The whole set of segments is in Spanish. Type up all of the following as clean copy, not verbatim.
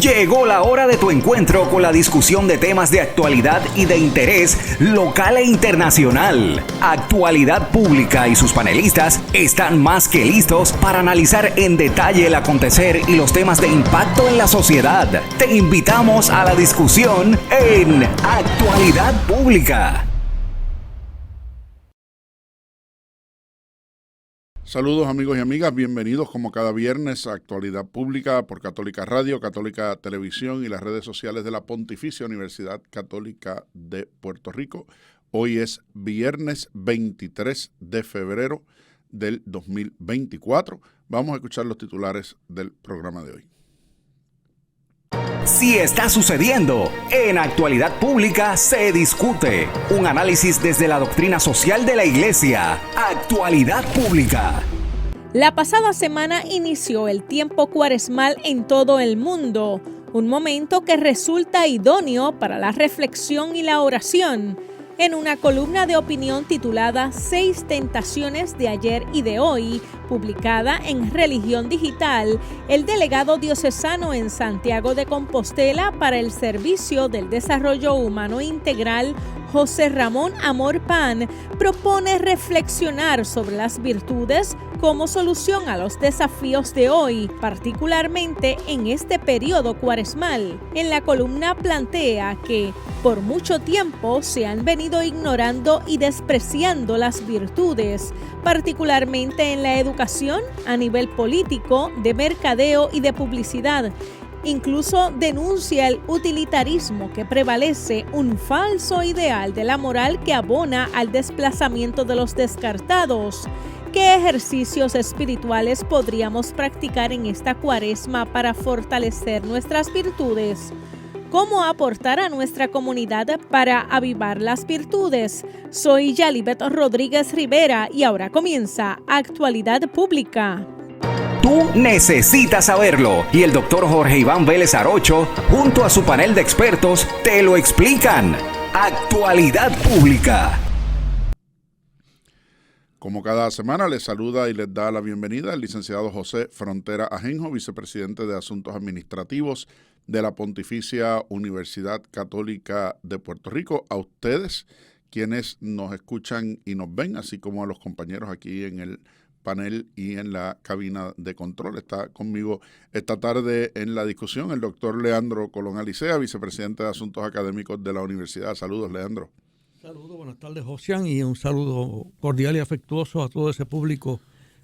Llegó la hora de tu encuentro con la discusión de temas de actualidad y de interés local e internacional. Actualidad Pública y sus panelistas están más que listos para analizar en detalle el acontecer y los temas de impacto en la sociedad. Te invitamos a la discusión en Actualidad Pública. Saludos amigos y amigas, bienvenidos como cada viernes a Actualidad Pública por Católica Radio, Católica Televisión y las redes sociales de la Pontificia Universidad Católica de Puerto Rico. Hoy es viernes 23 de febrero del 2024. Vamos a escuchar los titulares del programa de hoy. Si está sucediendo, en Actualidad Pública se discute. Un análisis desde la doctrina social de la Iglesia. Actualidad Pública. La pasada semana inició el tiempo cuaresmal en todo el mundo, un momento que resulta idóneo para la reflexión y la oración. En una columna de opinión titulada 6 tentaciones de ayer y de hoy, publicada en Religión Digital, el delegado diocesano en Santiago de Compostela para el Servicio del Desarrollo Humano Integral, José Ramón Amor Pan, propone reflexionar sobre las virtudes como solución a los desafíos de hoy, particularmente en este periodo cuaresmal. En la columna plantea que por mucho tiempo se han venido ignorando y despreciando las virtudes, particularmente en la educación, a nivel político, de mercadeo y de publicidad. Incluso denuncia el utilitarismo que prevalece, un falso ideal de la moral que abona al desplazamiento de los descartados. ¿Qué ejercicios espirituales podríamos practicar en esta cuaresma para fortalecer nuestras virtudes? ¿Cómo aportar a nuestra comunidad para avivar las virtudes? Soy Yalibet Rodríguez Rivera y ahora comienza Actualidad Pública. Tú necesitas saberlo y el doctor Jorge Iván Vélez Arocho, junto a su panel de expertos, te lo explican. Actualidad Pública. Como cada semana, les saluda y les da la bienvenida el licenciado José Frontera Ajenjo, vicepresidente de Asuntos Administrativos de la Pontificia Universidad Católica de Puerto Rico. A ustedes, quienes nos escuchan y nos ven, así como a los compañeros aquí en el panel y en la cabina de control. Está conmigo esta tarde en la discusión el doctor Leandro Colón Alicea, vicepresidente de Asuntos Académicos de la Universidad. Saludos, Leandro. Saludos, buenas tardes, Josian, y un saludo cordial y afectuoso a todo ese público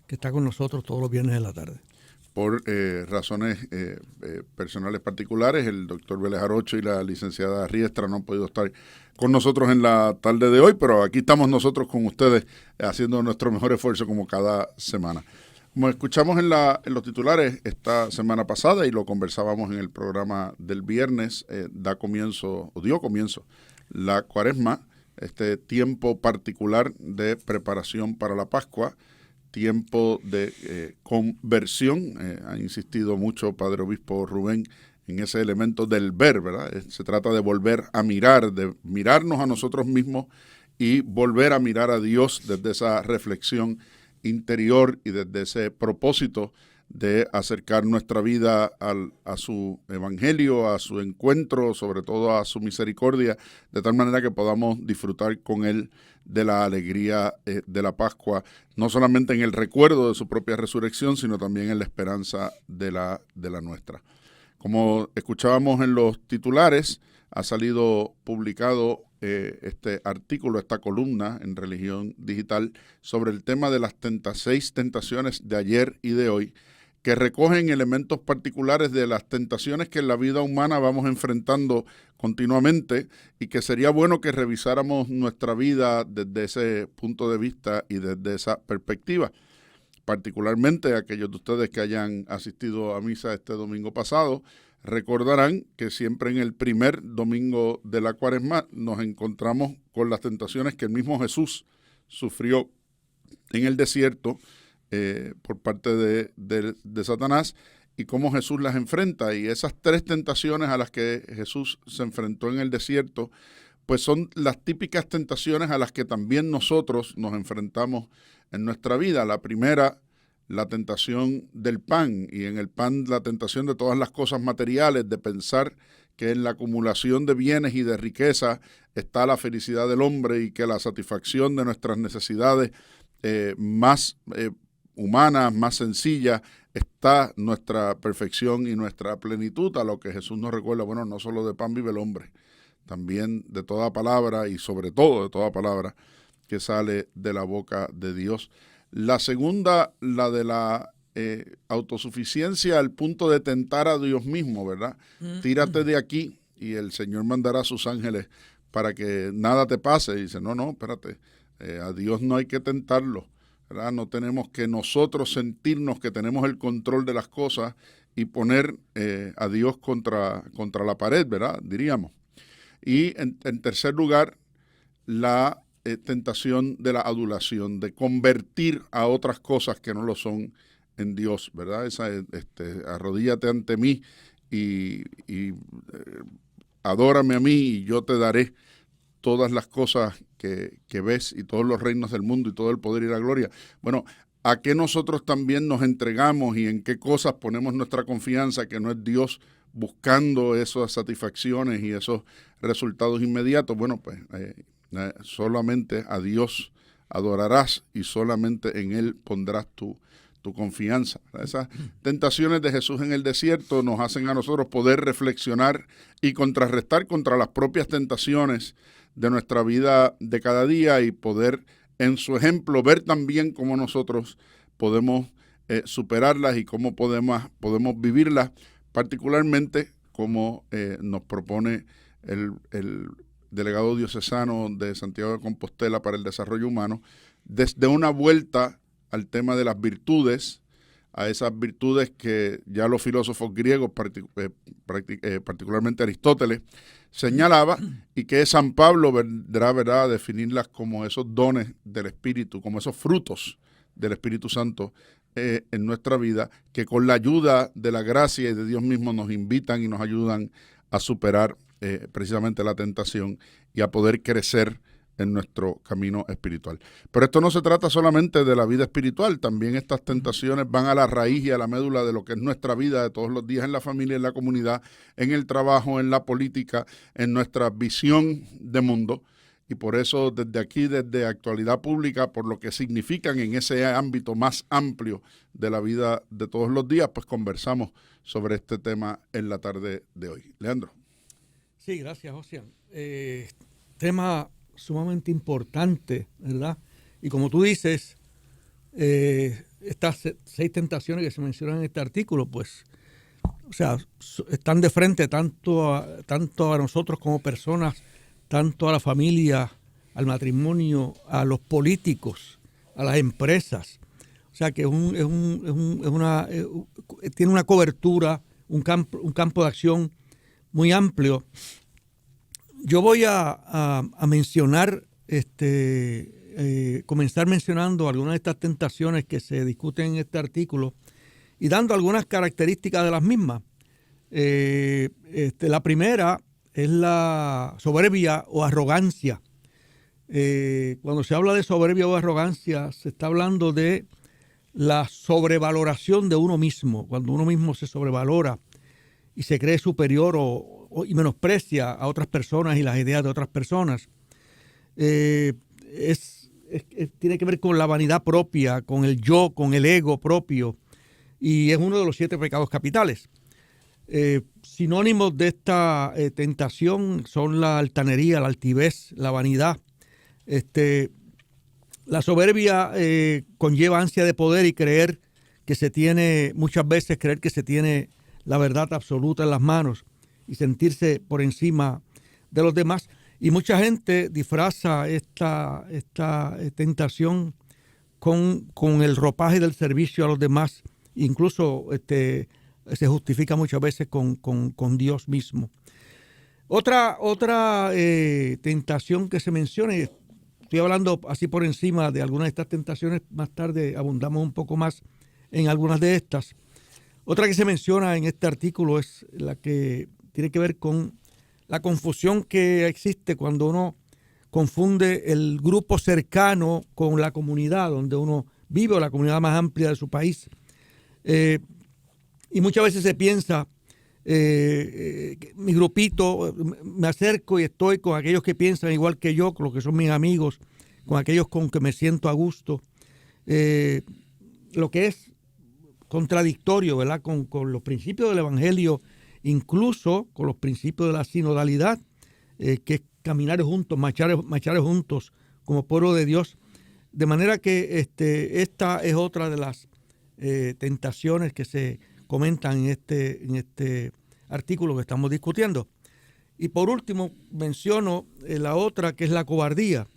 que está con nosotros todos los viernes de la tarde. Por razones personales particulares, el doctor Vélez Arocho y la licenciada Riestra no han podido estar con nosotros en la tarde de hoy, pero aquí estamos nosotros con ustedes haciendo nuestro mejor esfuerzo como cada semana. Como escuchamos en los titulares esta semana pasada y lo conversábamos en el programa del viernes, dio comienzo la cuaresma, este tiempo particular de preparación para la Pascua, tiempo de conversión. Ha insistido mucho Padre Obispo Rubén en ese elemento del ver, ¿verdad? Se trata de volver a mirar, de mirarnos a nosotros mismos y volver a mirar a Dios desde esa reflexión interior y desde ese propósito de acercar nuestra vida a su evangelio, a su encuentro, sobre todo a su misericordia, de tal manera que podamos disfrutar con Él de la alegría de la Pascua, no solamente en el recuerdo de su propia resurrección, sino también en la esperanza de la nuestra. Como escuchábamos en los titulares, ha salido publicado este artículo, esta columna en Religión Digital sobre el tema de las 6 tentaciones de ayer y de hoy, que recogen elementos particulares de las tentaciones que en la vida humana vamos enfrentando continuamente y que sería bueno que revisáramos nuestra vida desde ese punto de vista y desde esa perspectiva. Particularmente aquellos de ustedes que hayan asistido a misa este domingo pasado, recordarán que siempre en el primer domingo de la cuaresma nos encontramos con las tentaciones que el mismo Jesús sufrió en el desierto por parte de Satanás y cómo Jesús las enfrenta. Y esas 3 tentaciones a las que Jesús se enfrentó en el desierto, pues son las típicas tentaciones a las que también nosotros nos enfrentamos en nuestra vida. La primera, la tentación del pan, y en el pan la tentación de todas las cosas materiales, de pensar que en la acumulación de bienes y de riqueza está la felicidad del hombre y que la satisfacción de nuestras necesidades más humanas, más sencillas, está nuestra perfección y nuestra plenitud, a lo que Jesús nos recuerda, bueno, no solo de pan vive el hombre, también de toda palabra y sobre todo de toda palabra que sale de la boca de Dios. La segunda, la de la autosuficiencia al punto de tentar a Dios mismo, ¿verdad? Tírate de aquí y el Señor mandará a sus ángeles para que nada te pase. Y dice, no, espérate, a Dios no hay que tentarlo, ¿verdad? No tenemos que nosotros sentirnos que tenemos el control de las cosas y poner a Dios contra la pared, ¿verdad? Diríamos. Y en tercer lugar, la tentación de la adulación, de convertir a otras cosas que no lo son en Dios, ¿verdad? Esa arrodíllate ante mí y adórame a mí y yo te daré todas las cosas que ves y todos los reinos del mundo y todo el poder y la gloria. Bueno, ¿a qué nosotros también nos entregamos y en qué cosas ponemos nuestra confianza que no es Dios buscando esas satisfacciones y esos resultados inmediatos? Bueno, pues solamente a Dios adorarás y solamente en Él pondrás tu confianza. Esas tentaciones de Jesús en el desierto nos hacen a nosotros poder reflexionar y contrarrestar contra las propias tentaciones de nuestra vida de cada día y poder en su ejemplo ver también cómo nosotros podemos superarlas y cómo podemos vivirlas, particularmente como nos propone el delegado diocesano de Santiago de Compostela para el Desarrollo Humano, desde una vuelta al tema de las virtudes, a esas virtudes que ya los filósofos griegos, particularmente Aristóteles, señalaba, y que San Pablo vendrá, ¿verdad?, a definirlas como esos dones del Espíritu, como esos frutos del Espíritu Santo en nuestra vida, que con la ayuda de la gracia y de Dios mismo nos invitan y nos ayudan a superar precisamente la tentación y a poder crecer en nuestro camino espiritual. Pero esto no se trata solamente de la vida espiritual, también estas tentaciones van a la raíz y a la médula de lo que es nuestra vida de todos los días en la familia, en la comunidad, en el trabajo, en la política, en nuestra visión de mundo. Y por eso desde aquí, desde Actualidad Pública, por lo que significan en ese ámbito más amplio de la vida de todos los días, pues conversamos sobre este tema en la tarde de hoy. Leandro. Sí, gracias, José. Tema sumamente importante, ¿verdad? Y como tú dices, estas 6 tentaciones que se mencionan en este artículo, pues, o sea, están de frente tanto a nosotros como personas, tanto a la familia, al matrimonio, a los políticos, a las empresas. O sea, que tiene una cobertura, un campo de acción muy amplio. Yo voy a mencionar, comenzar mencionando algunas de estas tentaciones que se discuten en este artículo y dando algunas características de las mismas. La primera es la soberbia o arrogancia. Cuando se habla de soberbia o arrogancia, se está hablando de la sobrevaloración de uno mismo, cuando uno mismo se sobrevalora y se cree superior y menosprecia a otras personas y las ideas de otras personas. Tiene que ver con la vanidad propia, con el yo, con el ego propio, y es uno de los 7 pecados capitales. Sinónimos de esta tentación son la altanería, la altivez, la vanidad. La soberbia conlleva ansia de poder y muchas veces creer que se tiene la verdad absoluta en las manos y sentirse por encima de los demás. Y mucha gente disfraza esta tentación con el ropaje del servicio a los demás. Incluso se justifica muchas veces con Dios mismo. Otra tentación que se menciona, y estoy hablando así por encima de algunas de estas tentaciones, más tarde abundamos un poco más en algunas de estas. Otra que se menciona en este artículo es la que tiene que ver con la confusión que existe cuando uno confunde el grupo cercano con la comunidad donde uno vive o la comunidad más amplia de su país. Y muchas veces se piensa, mi grupito, me acerco y estoy con aquellos que piensan igual que yo, con los que son mis amigos, con aquellos con que me siento a gusto, lo que es contradictorio, ¿verdad?, con los principios del Evangelio, incluso con los principios de la sinodalidad, que es caminar juntos, marchar juntos como pueblo de Dios. De manera que esta es otra de las tentaciones que se comentan en este artículo que estamos discutiendo. Y por último, menciono la otra, que es la cobardía.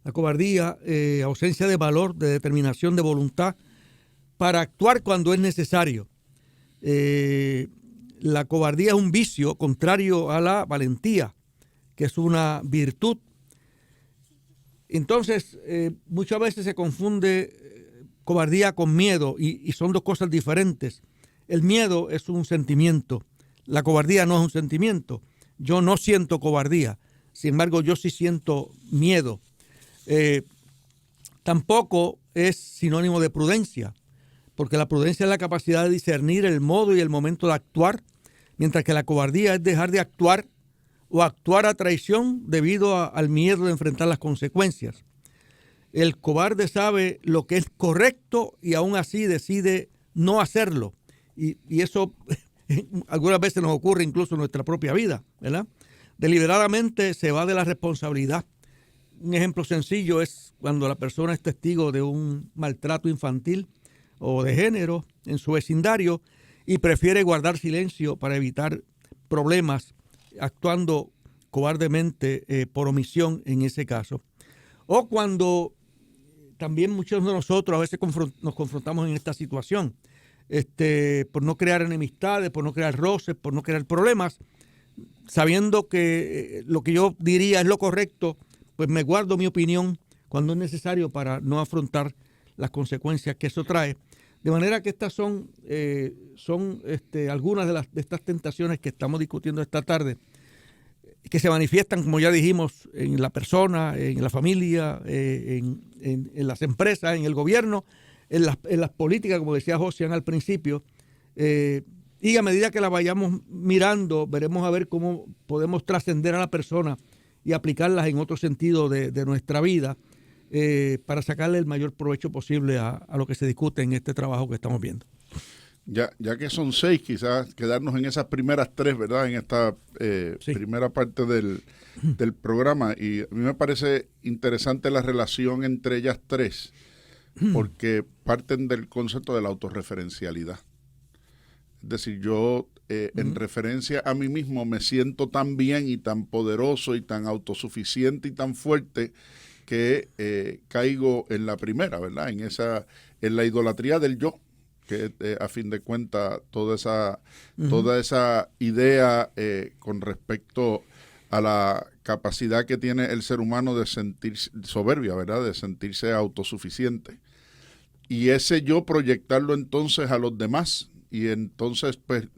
La cobardía, ausencia de valor, de determinación, de voluntad para actuar cuando es necesario. La cobardía es un vicio contrario a la valentía, que es una virtud. Entonces, muchas veces se confunde cobardía con miedo y son dos cosas diferentes. El miedo es un sentimiento, la cobardía no es un sentimiento. Yo no siento cobardía, sin embargo yo sí siento miedo. Tampoco es sinónimo de prudencia, porque la prudencia es la capacidad de discernir el modo y el momento de actuar, mientras que la cobardía es dejar de actuar o actuar a traición debido al miedo de enfrentar las consecuencias. El cobarde sabe lo que es correcto y aún así decide no hacerlo. Y eso algunas veces nos ocurre incluso en nuestra propia vida, ¿verdad? Deliberadamente se va de la responsabilidad. Un ejemplo sencillo es cuando la persona es testigo de un maltrato infantil o de género en su vecindario y prefiere guardar silencio para evitar problemas, actuando cobardemente por omisión en ese caso. O cuando también muchos de nosotros a veces nos confrontamos en esta situación, por no crear enemistades, por no crear roces, por no crear problemas, sabiendo que lo que yo diría es lo correcto, pues me guardo mi opinión cuando es necesario para no afrontar las consecuencias que eso trae. De manera que estas son algunas de estas tentaciones que estamos discutiendo esta tarde, que se manifiestan, como ya dijimos, en la persona, en la familia, en las empresas, en el gobierno, en las políticas, como decía Josian al principio. Y a medida que la vayamos mirando, veremos a ver cómo podemos trascender a la persona y aplicarlas en otro sentido de nuestra vida, para sacarle el mayor provecho posible a lo que se discute en este trabajo que estamos viendo. Ya que son 6, quizás quedarnos en esas primeras 3, ¿verdad? En esta sí, primera parte del programa. Y a mí me parece interesante la relación entre ellas 3, porque parten del concepto de la autorreferencialidad. Es decir, yo en referencia a mí mismo me siento tan bien y tan poderoso y tan autosuficiente y tan fuerte que caigo en la primera, ¿verdad? En la idolatría del yo, que a fin de cuentas toda esa idea con respecto a la capacidad que tiene el ser humano de sentirse soberbia, ¿verdad? De sentirse autosuficiente. Y ese yo proyectarlo entonces a los demás, y entonces pues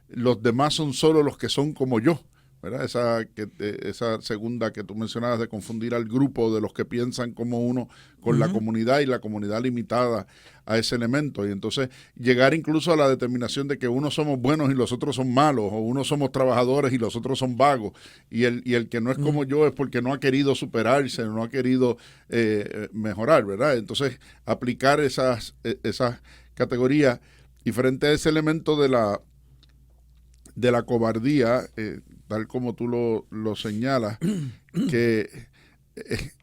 los demás son solo los que son como yo, ¿verdad? Esa segunda que tú mencionabas de confundir al grupo de los que piensan como uno con la comunidad, y la comunidad limitada a ese elemento. Y entonces llegar incluso a la determinación de que unos somos buenos y los otros son malos, o unos somos trabajadores y los otros son vagos, y el que no es como yo es porque no ha querido superarse, no ha querido mejorar, ¿verdad? Entonces aplicar esas categorías, y frente a ese elemento de la cobardía, tal como tú lo señalas, que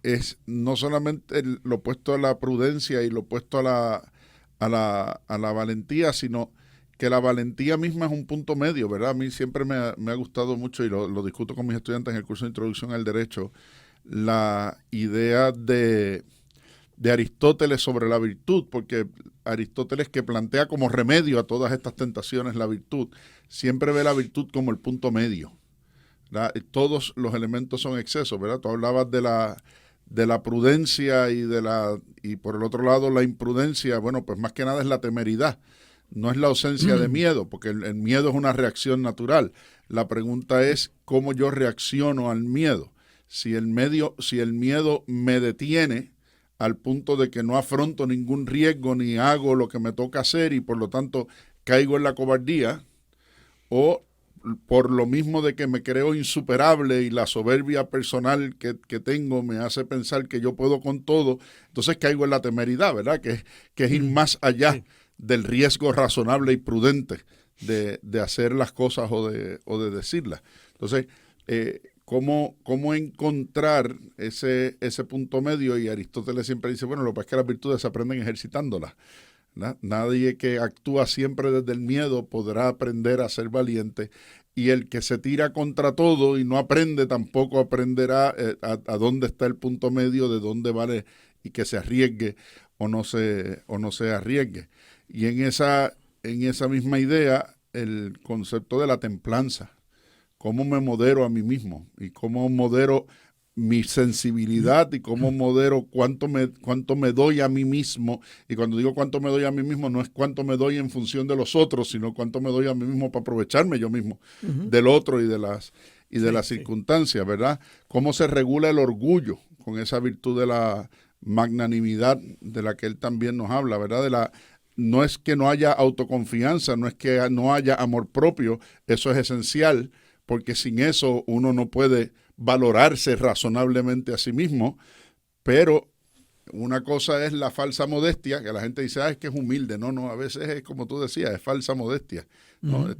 es no solamente lo opuesto a la prudencia y lo opuesto a la valentía, sino que la valentía misma es un punto medio, ¿verdad? A mí siempre me ha gustado mucho, y lo discuto con mis estudiantes en el curso de Introducción al Derecho, la idea de Aristóteles sobre la virtud, porque Aristóteles, que plantea como remedio a todas estas tentaciones la virtud, siempre ve la virtud como el punto medio, ¿verdad? Todos los elementos son excesos, ¿verdad? Tú hablabas de la prudencia y por el otro lado la imprudencia. Bueno, pues más que nada es la temeridad, no es la ausencia de miedo, porque el miedo es una reacción natural. La pregunta es cómo yo reacciono al miedo. Si el miedo me detiene al punto de que no afronto ningún riesgo ni hago lo que me toca hacer y por lo tanto caigo en la cobardía, o por lo mismo de que me creo insuperable y la soberbia personal que tengo me hace pensar que yo puedo con todo, entonces caigo en la temeridad, ¿verdad? Que es ir más allá del riesgo razonable y prudente de hacer las cosas o de decirlas. Entonces, ¿cómo encontrar ese punto medio? Y Aristóteles siempre dice, bueno, lo que pasa es que las virtudes se aprenden ejercitándolas. Nadie que actúa siempre desde el miedo podrá aprender a ser valiente, y el que se tira contra todo y no aprende tampoco aprenderá a dónde está el punto medio, de dónde vale y que se arriesgue o no se arriesgue. Y en esa misma idea, el concepto de la templanza, cómo me modero a mí mismo y cómo modero mi sensibilidad y cómo modero cuánto me doy a mí mismo. Y cuando digo cuánto me doy a mí mismo, no es cuánto me doy en función de los otros, sino cuánto me doy a mí mismo para aprovecharme yo mismo del otro y de las circunstancias, ¿verdad? Cómo se regula el orgullo con esa virtud de la magnanimidad de la que él también nos habla, ¿verdad? No es que no haya autoconfianza, no es que no haya amor propio, eso es esencial, porque sin eso uno no puede valorarse razonablemente a sí mismo. Pero una cosa es la falsa modestia, que la gente dice, es que es humilde. No, a veces es como tú decías, es falsa modestia, ¿no?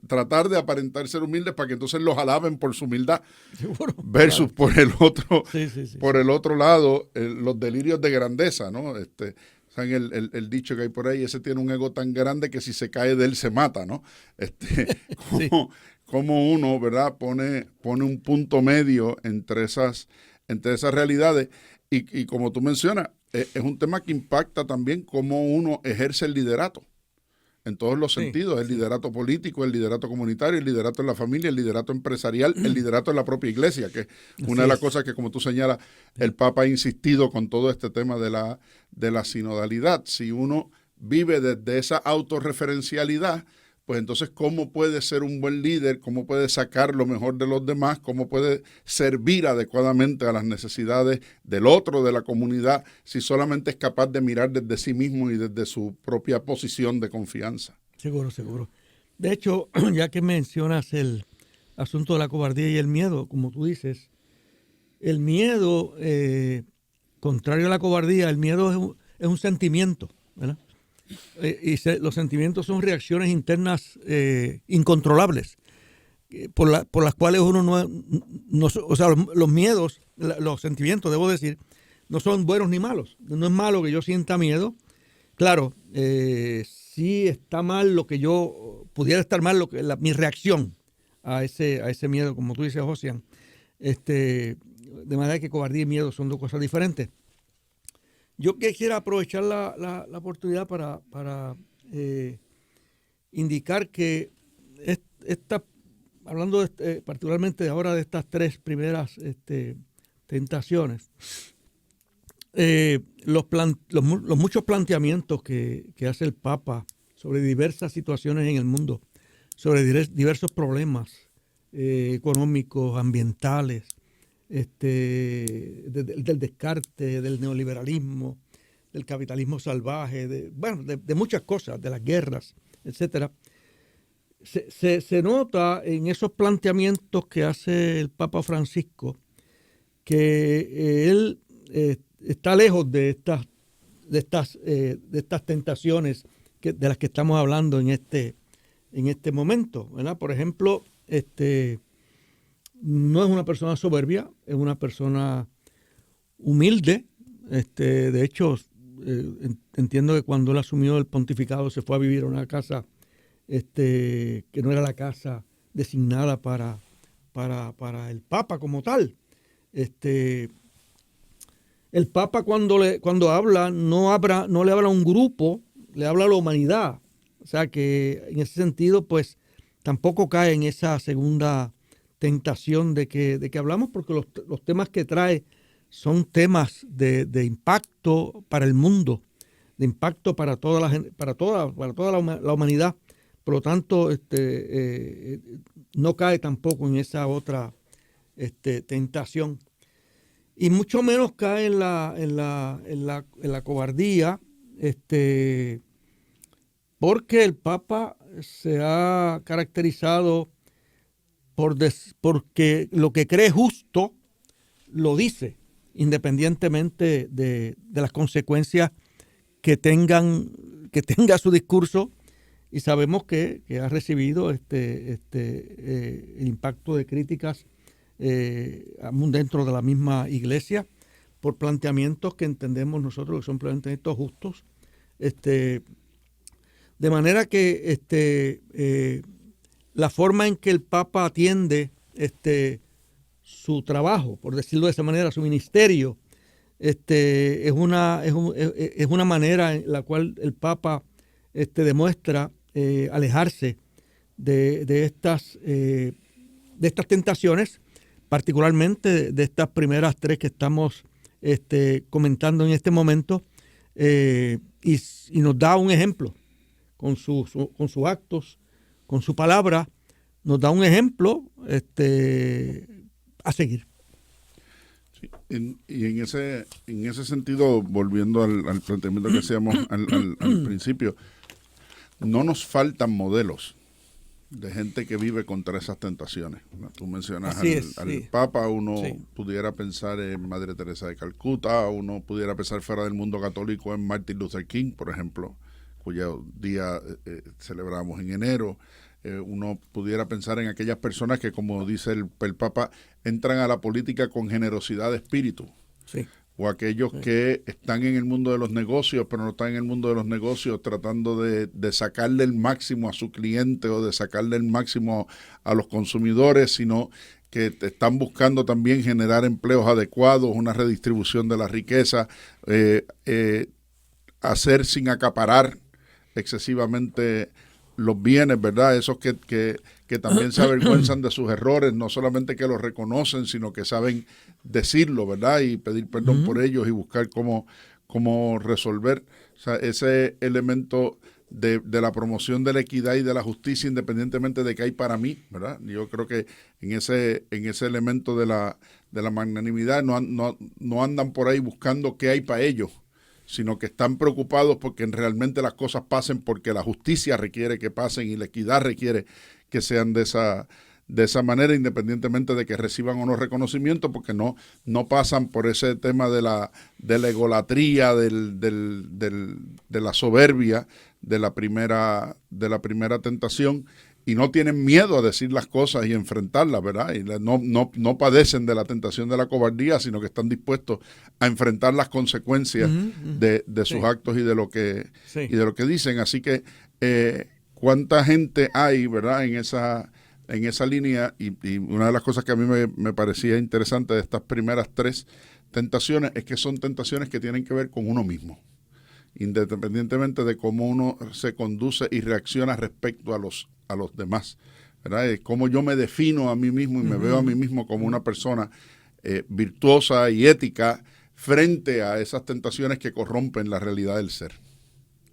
Tratar de aparentar ser humilde para que entonces los alaben por su humildad. Seguro, versus claro. Por el otro lado, los delirios de grandeza, ¿no? ¿Saben el dicho que hay por ahí? Ese tiene un ego tan grande que si se cae de él se mata, ¿no? Como uno, ¿verdad? Pone un punto medio entre esas realidades. Y como tú mencionas, es un tema que impacta también cómo uno ejerce el liderato en todos los sentidos, el liderato político, el liderato comunitario, el liderato en la familia, el liderato empresarial, el liderato en la propia iglesia, que es una de las cosas que, como tú señalas, el Papa ha insistido con todo este tema de la sinodalidad. Si uno vive desde esa autorreferencialidad, pues entonces, ¿cómo puede ser un buen líder? ¿Cómo puede sacar lo mejor de los demás? ¿Cómo puede servir adecuadamente a las necesidades del otro, de la comunidad, si solamente es capaz de mirar desde sí mismo y desde su propia posición de confianza? Seguro. De hecho, ya que mencionas el asunto de la cobardía y el miedo, como tú dices, el miedo, contrario a la cobardía, el miedo es un sentimiento, ¿verdad? Los sentimientos son reacciones internas incontrolables por las cuales uno no, o sea, los miedos, los sentimientos, debo decir, no son buenos ni malos. No es malo que yo sienta miedo. Claro, sí está mal pudiera estar mal mi reacción a ese miedo, como tú dices, Josian. De manera que cobardía y miedo son dos cosas diferentes. Yo quisiera aprovechar la oportunidad para indicar que hablando particularmente ahora de estas tres primeras tentaciones, los muchos planteamientos que hace el Papa sobre diversas situaciones en el mundo, sobre diversos problemas económicos, ambientales, del descarte, del neoliberalismo, del capitalismo salvaje, de muchas cosas, de las guerras, etcétera. Se nota en esos planteamientos que hace el Papa Francisco que él está lejos de estas tentaciones de las que estamos hablando en este momento, ¿verdad? Por ejemplo, no es una persona soberbia, es una persona humilde. De hecho, entiendo que cuando él asumió el pontificado se fue a vivir a una casa que no era la casa designada para el Papa como tal. El Papa cuando habla no le habla a un grupo, le habla a la humanidad. O sea que en ese sentido, pues tampoco cae en esa segunda tentación de que hablamos, porque los temas que trae son temas de impacto para el mundo, de impacto para toda la humanidad. Por lo tanto, no cae tampoco en esa otra tentación. y mucho menos cae en la cobardía, porque el Papa se ha caracterizado porque lo que cree justo lo dice, independientemente de las consecuencias que tenga su discurso, y sabemos que ha recibido el impacto de críticas aún dentro de la misma iglesia por planteamientos que entendemos nosotros que son planteamientos justos. De manera que la forma en que el Papa atiende su trabajo, por decirlo de esa manera, su ministerio, es una manera en la cual el Papa demuestra alejarse de estas tentaciones, particularmente de estas primeras tres que estamos comentando en este momento, y nos da un ejemplo con sus actos, con su palabra, nos da un ejemplo a seguir. Sí, y en ese sentido, volviendo al planteamiento que hacíamos al principio, no nos faltan modelos de gente que vive contra esas tentaciones. Tú mencionas al Papa, uno pudiera pensar en Madre Teresa de Calcuta, uno pudiera pensar fuera del mundo católico en Martin Luther King, por ejemplo, cuyo día celebramos en enero. Uno pudiera pensar en aquellas personas que, como dice el Papa, entran a la política con generosidad de espíritu. Sí. O aquellos que están en el mundo de los negocios, pero no están en el mundo de los negocios tratando de sacarle el máximo a su cliente o de sacarle el máximo a los consumidores, sino que están buscando también generar empleos adecuados, una redistribución de la riqueza, hacer sin acaparar excesivamente los bienes, ¿verdad? Esos que también se avergüenzan de sus errores, no solamente que los reconocen, sino que saben decirlo, ¿verdad? Y pedir perdón por ellos y buscar cómo resolver. O sea, ese elemento de la promoción de la equidad y de la justicia, independientemente de qué hay para mí, ¿verdad? Yo creo que en ese elemento de la magnanimidad no andan por ahí buscando qué hay para ellos, sino que están preocupados porque realmente las cosas pasen, porque la justicia requiere que pasen y la equidad requiere que sean de esa manera, independientemente de que reciban o no reconocimiento, porque no pasan por ese tema de la egolatría, de la soberbia, de la primera tentación, y no tienen miedo a decir las cosas y enfrentarlas, ¿verdad? Y no padecen de la tentación de la cobardía, sino que están dispuestos a enfrentar las consecuencias de sus actos y de lo que dicen. Así que cuánta gente hay, ¿verdad? En esa línea, y una de las cosas que a mí me parecía interesante de estas primeras tres tentaciones es que son tentaciones que tienen que ver con uno mismo, independientemente de cómo uno se conduce y reacciona respecto a los demás, ¿verdad? Es cómo yo me defino a mí mismo y me veo a mí mismo como una persona virtuosa y ética frente a esas tentaciones que corrompen la realidad del ser.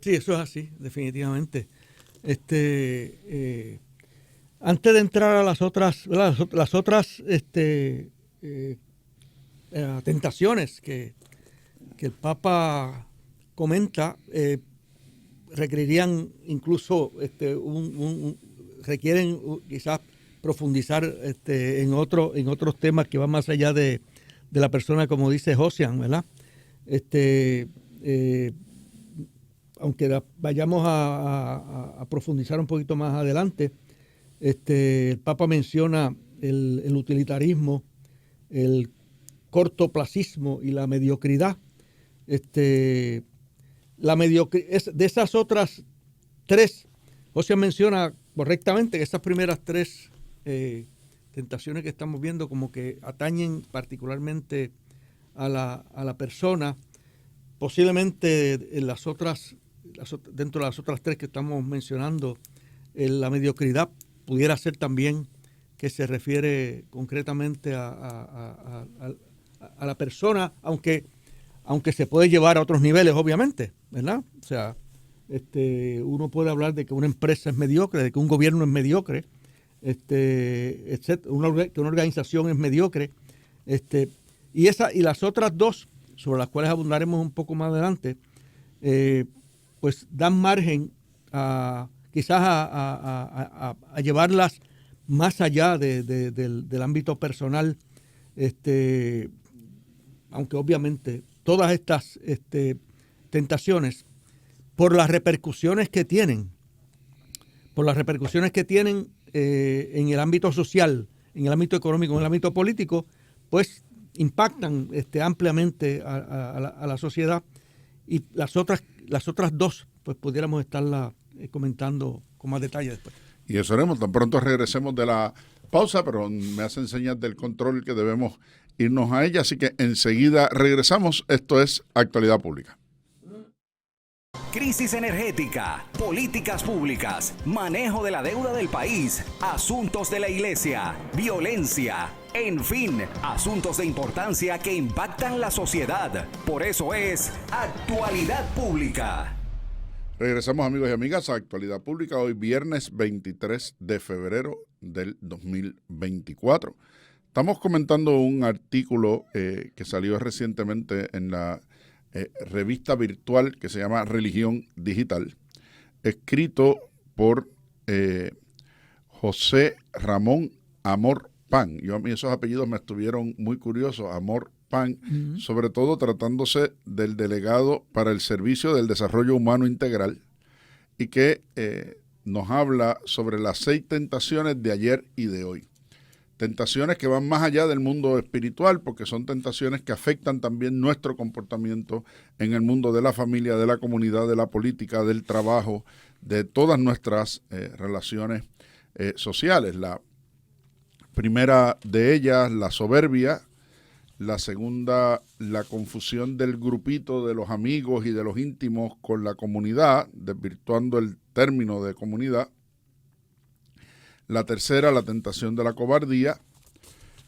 Sí, eso es así, definitivamente. Antes de entrar a las otras tentaciones que el Papa comenta, requerirían incluso requieren quizás profundizar en otros temas que van más allá de la persona, como dice Josian, ¿verdad? Aunque vayamos a profundizar un poquito más adelante, el Papa menciona el utilitarismo, el cortoplacismo y la mediocridad. De esas otras tres, José menciona correctamente que esas primeras tres tentaciones que estamos viendo como que atañen particularmente a la persona. Posiblemente dentro de las otras tres que estamos mencionando, la mediocridad pudiera ser también que se refiere concretamente a la persona, aunque se puede llevar a otros niveles, obviamente, ¿verdad? O sea, uno puede hablar de que una empresa es mediocre, de que un gobierno es mediocre, que una organización es mediocre, Y las otras dos, sobre las cuales abundaremos un poco más adelante, pues dan margen quizás a llevarlas más allá del ámbito personal, aunque obviamente todas estas tentaciones, por las repercusiones que tienen en el ámbito social, en el ámbito económico, en el ámbito político, pues impactan ampliamente a la sociedad. Y las otras dos, pues pudiéramos estarlas comentando con más detalle después. Y eso haremos, tan pronto regresemos de la pausa, pero me hacen señas del control que debemos irnos a ella, así que enseguida regresamos. Esto es Actualidad Pública. Crisis energética, políticas públicas, manejo de la deuda del país, asuntos de la iglesia, violencia, en fin, asuntos de importancia que impactan la sociedad. Por eso es Actualidad Pública. Regresamos, amigos y amigas, a Actualidad Pública, hoy viernes 23 de febrero del 2024. Estamos comentando un artículo que salió recientemente en la revista virtual que se llama Religión Digital, escrito por José Ramón Amor Pan. A mí esos apellidos me estuvieron muy curiosos, Amor Pan, sobre todo tratándose del delegado para el Servicio del Desarrollo Humano Integral, y que nos habla sobre las 6 tentaciones de ayer y de hoy. Tentaciones que van más allá del mundo espiritual, porque son tentaciones que afectan también nuestro comportamiento en el mundo de la familia, de la comunidad, de la política, del trabajo, de todas nuestras relaciones sociales. La primera de ellas, la soberbia. La segunda, la confusión del grupito de los amigos y de los íntimos con la comunidad, desvirtuando el término de comunidad. La tercera, la tentación de la cobardía.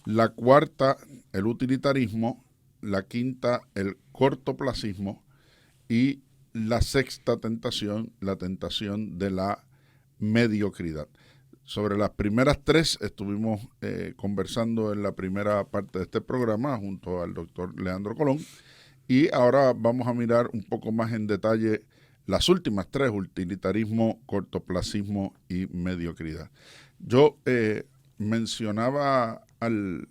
La cuarta, el utilitarismo. La quinta, el cortoplacismo. Y la sexta tentación, la tentación de la mediocridad. Sobre las primeras 3 estuvimos conversando en la primera parte de este programa junto al doctor Leandro Colón, y ahora vamos a mirar un poco más en detalle las últimas 3, utilitarismo, cortoplacismo y mediocridad. Yo mencionaba al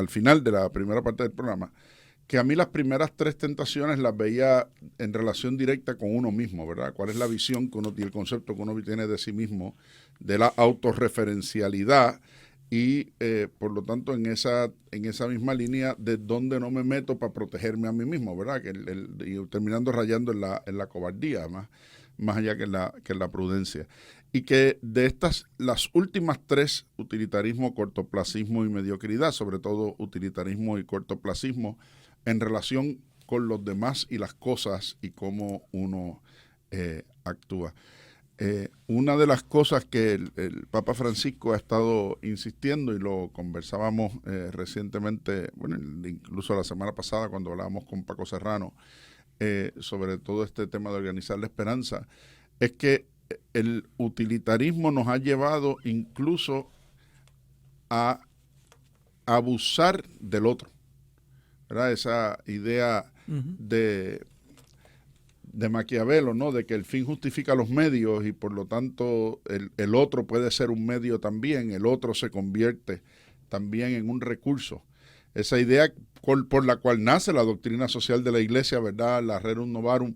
final de la primera parte del programa que a mí las primeras 3 tentaciones las veía en relación directa con uno mismo, ¿verdad? ¿Cuál es la visión que uno tiene, el concepto que uno tiene de sí mismo, de la autorreferencialidad y, por lo tanto, en esa misma línea de dónde no me meto para protegerme a mí mismo, ¿verdad? Y terminando rayando en la cobardía, más allá que en la prudencia. Y que de estas, las últimas 3, utilitarismo, cortoplacismo y mediocridad, sobre todo utilitarismo y cortoplacismo, en relación con los demás y las cosas y cómo uno actúa. Una de las cosas que el Papa Francisco ha estado insistiendo, y lo conversábamos recientemente, bueno, incluso la semana pasada cuando hablábamos con Paco Serrano, sobre todo este tema de organizar la esperanza, es que el utilitarismo nos ha llevado incluso a abusar del otro, ¿verdad? Esa idea de Maquiavelo, ¿no? De que el fin justifica los medios y por lo tanto el otro puede ser un medio también, el otro se convierte también en un recurso. Esa idea por la cual nace la doctrina social de la Iglesia, ¿verdad? La Rerum Novarum,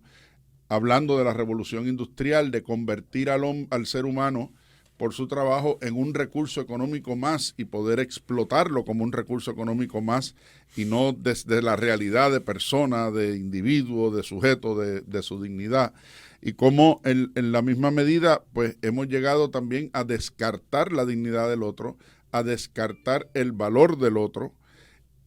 hablando de la revolución industrial, de convertir al ser humano por su trabajo en un recurso económico más y poder explotarlo como un recurso económico más y no desde la realidad de persona, de individuo, de sujeto, de su dignidad. Y cómo en la misma medida pues hemos llegado también a descartar la dignidad del otro, a descartar el valor del otro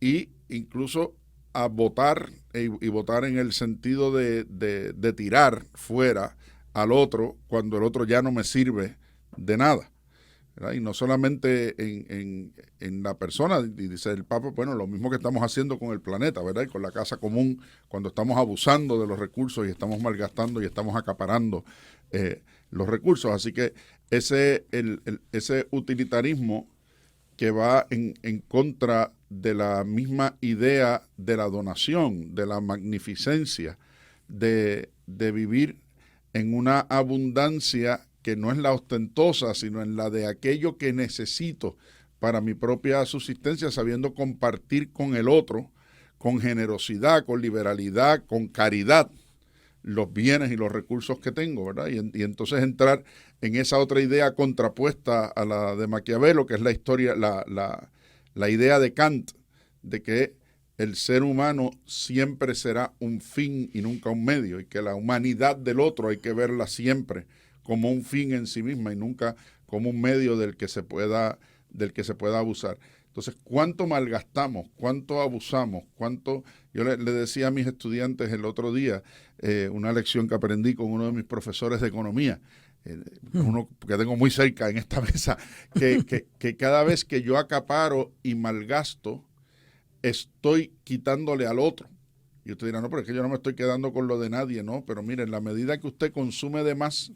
y incluso a votar y votar en el sentido de tirar fuera al otro cuando el otro ya no me sirve de nada, ¿verdad? Y no solamente en la persona, y dice el Papa, bueno, lo mismo que estamos haciendo con el planeta, ¿verdad? Y con la casa común, cuando estamos abusando de los recursos y estamos malgastando y estamos acaparando los recursos. Así que ese utilitarismo que va en contra de la misma idea de la donación, de la magnificencia, de vivir en una abundancia que no es la ostentosa, sino en la de aquello que necesito para mi propia subsistencia, sabiendo compartir con el otro, con generosidad, con liberalidad, con caridad, los bienes y los recursos que tengo, ¿verdad? Y entonces entrar en esa otra idea contrapuesta a la de Maquiavelo, que es la historia, la idea de Kant, de que el ser humano siempre será un fin y nunca un medio, y que la humanidad del otro hay que verla siempre como un fin en sí misma y nunca como un medio del que se pueda abusar. Entonces, ¿cuánto malgastamos? ¿Cuánto abusamos? Yo le decía a mis estudiantes el otro día, una lección que aprendí con uno de mis profesores de economía, uno que tengo muy cerca en esta mesa, que cada vez que yo acaparo y malgasto, estoy quitándole al otro. Y usted dirá, no, pero es que yo no me estoy quedando con lo de nadie, no, pero mire, en la medida que usted consume de más,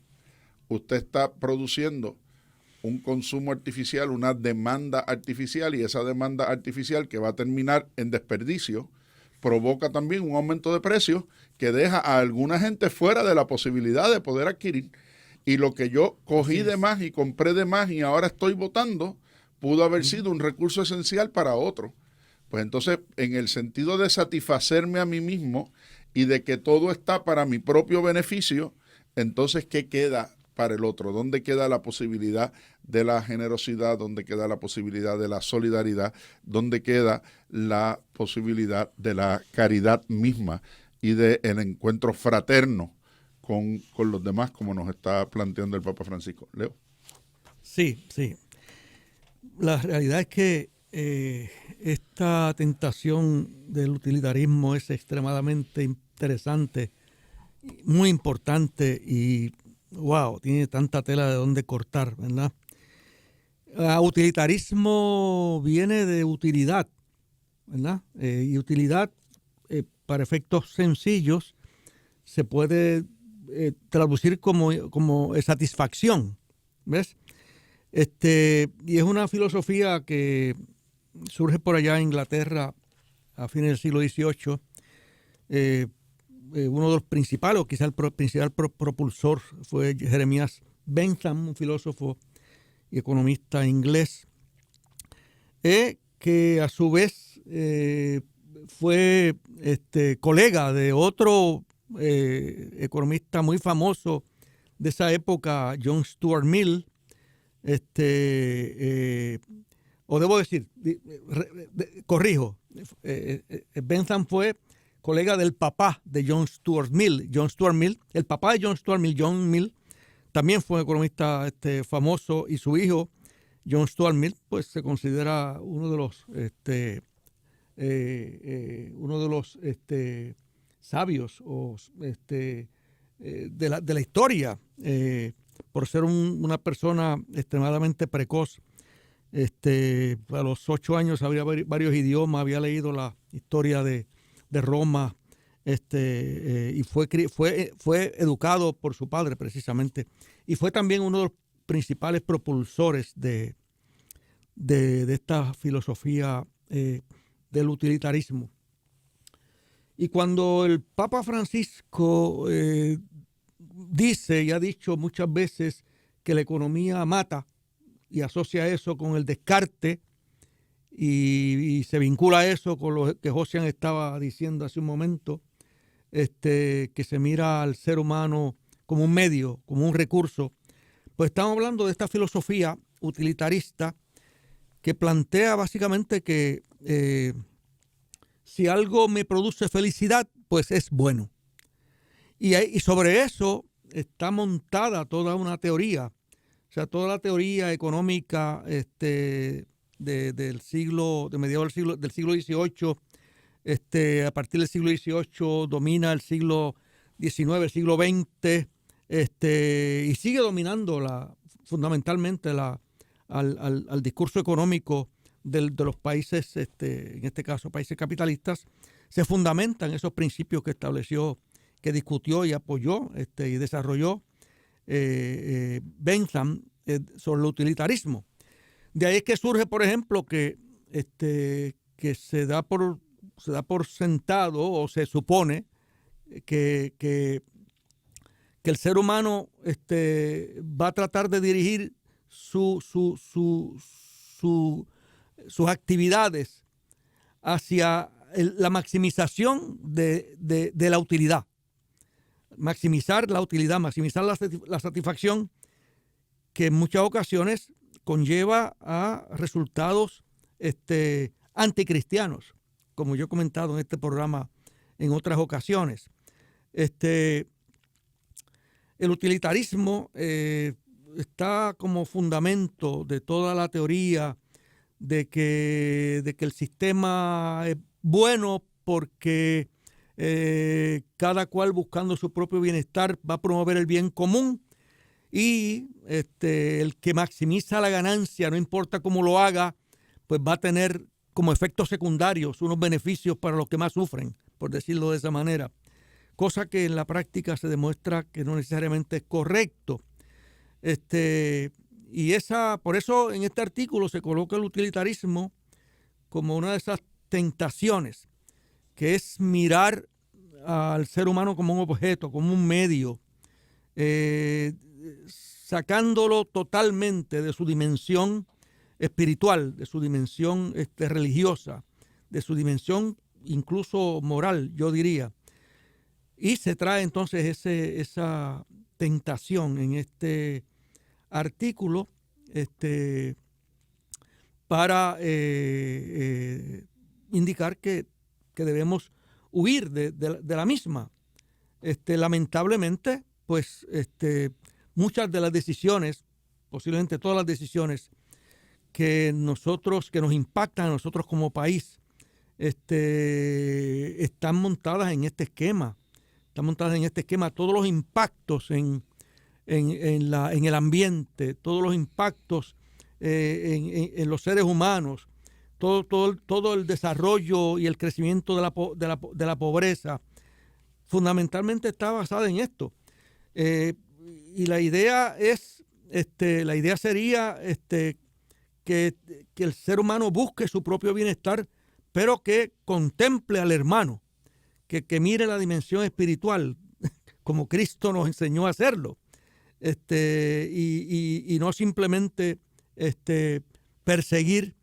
usted está produciendo un consumo artificial, una demanda artificial, y esa demanda artificial que va a terminar en desperdicio, provoca también un aumento de precios que deja a alguna gente fuera de la posibilidad de poder adquirir. Y lo que yo cogí de más y compré de más y ahora estoy botando, pudo haber sido un recurso esencial para otro. Pues entonces, en el sentido de satisfacerme a mí mismo y de que todo está para mi propio beneficio, entonces, ¿qué queda para el otro? ¿Dónde queda la posibilidad de la generosidad? ¿Dónde queda la posibilidad de la solidaridad? ¿Dónde queda la posibilidad de la caridad misma y del encuentro fraterno con los demás, como nos está planteando el Papa Francisco? Leo. Sí. La realidad es que esta tentación del utilitarismo es extremadamente interesante, muy importante y wow, tiene tanta tela de dónde cortar, ¿verdad? Utilitarismo viene de utilidad, ¿verdad? Y utilidad, para efectos sencillos, se puede traducir como satisfacción, ¿ves? Y es una filosofía que surge por allá en Inglaterra a fines del siglo XVIII. Uno de los principales, o quizá el principal propulsor, fue Jeremías Bentham, un filósofo y economista inglés, que a su vez fue colega de otro economista muy famoso de esa época, John Stuart Mill. O debo decir, corrijo, Bentham fue colega del papá de John Stuart Mill. John Stuart Mill, el papá de John Stuart Mill, John Mill, también fue un economista famoso, y su hijo, John Stuart Mill, pues se considera uno de los sabios o de la historia, por ser una persona extremadamente precoz. A los 8 años sabía varios idiomas, había leído la historia de Roma, y fue educado por su padre precisamente, y fue también uno de los principales propulsores de esta filosofía del utilitarismo. Y cuando el Papa Francisco dice y ha dicho muchas veces que la economía mata, y asocia eso con el descarte, y se vincula eso con lo que Josian estaba diciendo hace un momento, que se mira al ser humano como un medio, como un recurso, pues estamos hablando de esta filosofía utilitarista que plantea básicamente que si algo me produce felicidad, pues es bueno. Y sobre eso está montada toda una teoría, o sea, toda la teoría económica del mediados del siglo XVIII, a partir del siglo XVIII domina el siglo XIX, el siglo XX, y sigue dominando fundamentalmente al discurso económico de los países, en este caso países capitalistas. Se fundamentan esos principios que estableció, que discutió y apoyó y desarrolló Bentham sobre el utilitarismo. De ahí es que surge, por ejemplo, que que se da por sentado, o se supone que el ser humano va a tratar de dirigir sus actividades hacia la maximización de la utilidad. Maximizar la utilidad, maximizar la satisfacción, que en muchas ocasiones conlleva a resultados anticristianos, como yo he comentado en este programa en otras ocasiones. El utilitarismo está como fundamento de toda la teoría de que el sistema es bueno porque cada cual buscando su propio bienestar va a promover el bien común, y el que maximiza la ganancia, no importa cómo lo haga, pues va a tener como efectos secundarios unos beneficios para los que más sufren, por decirlo de esa manera, cosa que en la práctica se demuestra que no necesariamente es correcto. Por eso en este artículo se coloca el utilitarismo como una de esas tentaciones, que es mirar al ser humano como un objeto, como un medio, sacándolo totalmente de su dimensión espiritual, de su dimensión religiosa, de su dimensión incluso moral, yo diría. Y se trae entonces esa tentación en este artículo para indicar que debemos huir de la misma. Lamentablemente, pues muchas de las decisiones, posiblemente todas las decisiones que nos impactan a nosotros como país, están montadas en este esquema. Todos los impactos en el ambiente, todos los impactos en los seres humanos, todo el desarrollo y el crecimiento de la pobreza, fundamentalmente está basada en esto. Y la idea sería que el ser humano busque su propio bienestar, pero que contemple al hermano, que mire la dimensión espiritual, como Cristo nos enseñó a hacerlo, y no simplemente perseguir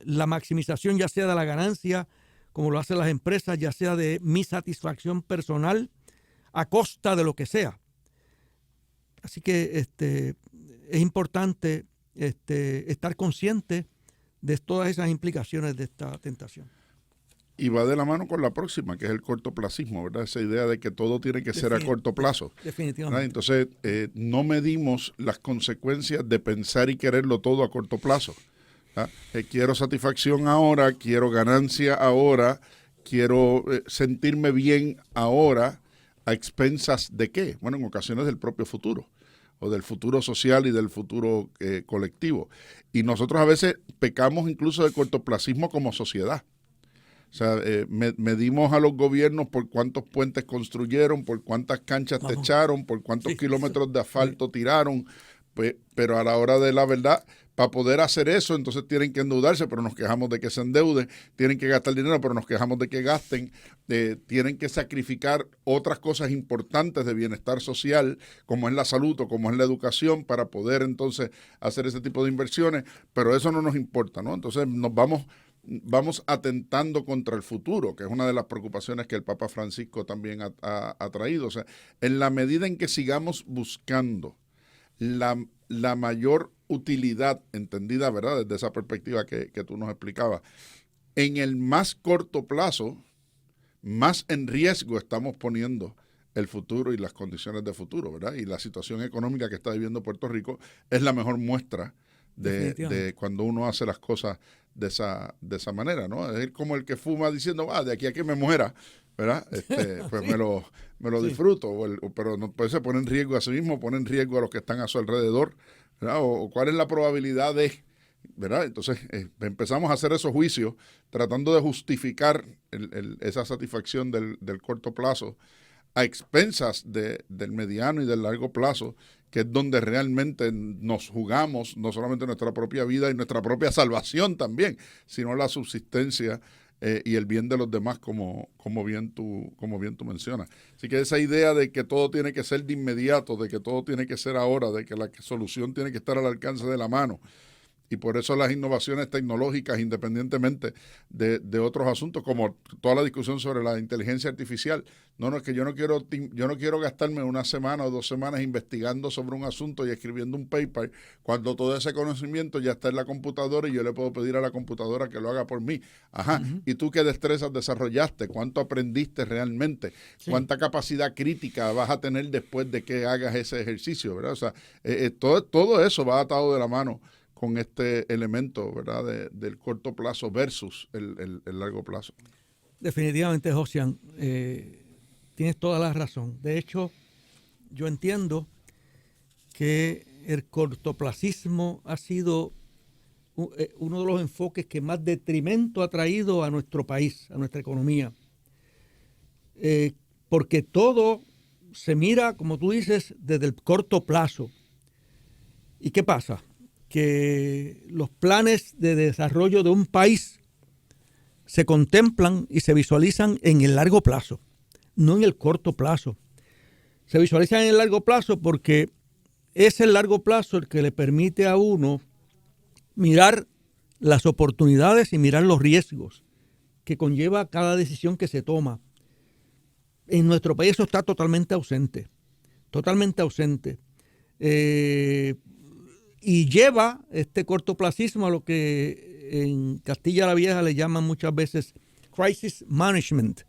la maximización, ya sea de la ganancia, como lo hacen las empresas, ya sea de mi satisfacción personal, a costa de lo que sea. Así que es importante estar consciente de todas esas implicaciones de esta tentación. Y va de la mano con la próxima, que es el cortoplacismo, ¿verdad? Esa idea de que todo tiene que ser a corto plazo. Definitivamente. ¿Verdad? Entonces, no medimos las consecuencias de pensar y quererlo todo a corto plazo. Quiero satisfacción ahora, quiero ganancia ahora, quiero sentirme bien ahora, ¿a expensas de qué? Bueno, en ocasiones del propio futuro, o del futuro social y del futuro colectivo. Y nosotros a veces pecamos incluso de cortoplacismo como sociedad. O sea, medimos a los gobiernos por cuántos puentes construyeron, por cuántas canchas techaron, por cuántos kilómetros de asfalto tiraron, pues, pero a la hora de la verdad, para poder hacer eso, entonces tienen que endeudarse, pero nos quejamos de que se endeuden, tienen que gastar dinero, pero nos quejamos de que gasten, tienen que sacrificar otras cosas importantes de bienestar social, como es la salud o como es la educación, para poder entonces hacer ese tipo de inversiones, pero eso no nos importa, ¿no? Entonces nos vamos atentando contra el futuro, que es una de las preocupaciones que el Papa Francisco también ha traído. O sea, en la medida en que sigamos buscando la mayor utilidad, entendida, ¿verdad?, desde esa perspectiva que tú nos explicabas, en el más corto plazo, más en riesgo estamos poniendo el futuro y las condiciones de futuro, ¿verdad? Y la situación económica que está viviendo Puerto Rico es la mejor muestra de cuando uno hace las cosas de esa manera, ¿no? Es como el que fuma diciendo, de aquí a que me muera, ¿verdad? Pues me lo disfruto, pero no puede ser, pone en riesgo a sí mismo, pone en riesgo a los que están a su alrededor, ¿verdad? O cuál es la probabilidad de, ¿verdad? Entonces empezamos a hacer esos juicios tratando de justificar esa satisfacción del corto plazo a expensas del mediano y del largo plazo, que es donde realmente nos jugamos no solamente nuestra propia vida y nuestra propia salvación también, sino la subsistencia y el bien de los demás, como bien tú mencionas. Así que esa idea de que todo tiene que ser de inmediato, de que todo tiene que ser ahora, de que la solución tiene que estar al alcance de la mano, y por eso las innovaciones tecnológicas, independientemente de otros asuntos, como toda la discusión sobre la inteligencia artificial. No, es que yo no quiero gastarme una semana o 2 semanas investigando sobre un asunto y escribiendo un paper, cuando todo ese conocimiento ya está en la computadora y yo le puedo pedir a la computadora que lo haga por mí. Ajá, ¿y tú qué destrezas desarrollaste? ¿Cuánto aprendiste realmente? Sí. ¿Cuánta capacidad crítica vas a tener después de que hagas ese ejercicio, ¿verdad? O sea, todo eso va atado de la mano con este elemento, ¿verdad?, del corto plazo versus el largo plazo. Definitivamente, Josian, tienes toda la razón. De hecho, yo entiendo que el cortoplacismo ha sido uno de los enfoques que más detrimento ha traído a nuestro país, a nuestra economía. Porque todo se mira, como tú dices, desde el corto plazo. ¿Y qué pasa? Que los planes de desarrollo de un país se contemplan y se visualizan en el largo plazo, no en el corto plazo. Se visualizan en el largo plazo porque es el largo plazo el que le permite a uno mirar las oportunidades y mirar los riesgos que conlleva cada decisión que se toma. En nuestro país eso está totalmente ausente, totalmente ausente. Y lleva este cortoplacismo a lo que en Castilla la Vieja le llaman muchas veces crisis management.